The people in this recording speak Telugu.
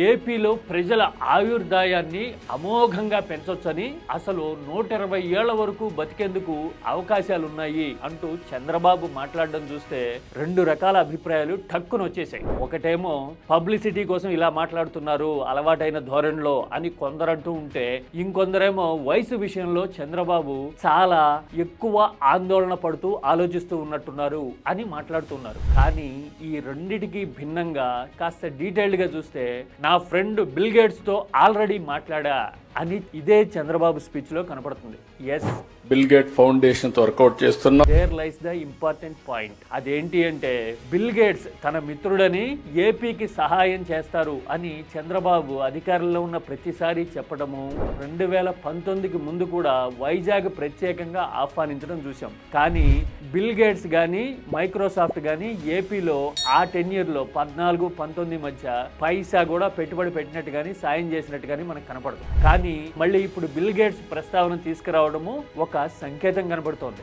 ఏపీలో ప్రజల ఆయుర్దాయాన్ని అమోఘంగా పెంచొచ్చని, అసలు 120 ఏళ్ల వరకు బతికేందుకు అవకాశాలున్నాయి అంటూ చంద్రబాబు మాట్లాడడం చూస్తే రెండు రకాల అభిప్రాయాలు టక్కున వచ్చేసాయి. ఒకటేమో పబ్లిసిటీ కోసం ఇలా మాట్లాడుతున్నారు అలవాటైన ధోరణిలో అని కొందరంటూ ఉంటే, ఇంకొందరేమో వయసు విషయంలో చంద్రబాబు చాలా ఎక్కువ ఆందోళన పడుతూ ఆలోచిస్తూ ఉన్నట్టున్నారు అని మాట్లాడుతున్నారు. కానీ ఈ రెండిటికి భిన్నంగా కాస్త డీటెయిల్డ్ గా చూస్తే, నా ఫ్రెండ్ బిల్ గేట్స్ తో ఆల్రెడీ మాట్లాడా అని ఇదే చంద్రబాబు స్పీచ్ లో కనపడుతుంది. ఎస్, బిల్ గేట్ ఫౌండేషన్ తో వర్కౌట్ చేస్తున్నా. There lies the important point. అదేంటి అంటే, బిల్ గేట్స్ తన మిత్రుడని ఏపీకి సహాయం చేస్తారు అని చంద్రబాబు అధికారంలో ఉన్న ప్రతిసారి చెప్పడము, 2019కి ముందు కూడా వైజాగ్ ప్రత్యేకంగా ఆహ్వానించడం చూసాం. కానీ బిల్ గేట్స్ కానీ మైక్రోసాఫ్ట్ కానీ ఏపీలో ఆ టెన్యూర్లో 14-19 మధ్య పైసా కూడా పెట్టుబడి పెట్టినట్టు కానీ సాయం చేసినట్టు కానీ మనకు కనపడదు. కానీ మళ్ళీ ఇప్పుడు బిల్ గేట్స్ ప్రస్తావన తీసుకురావడము ఒక సంకేతం కనబడుతోంది.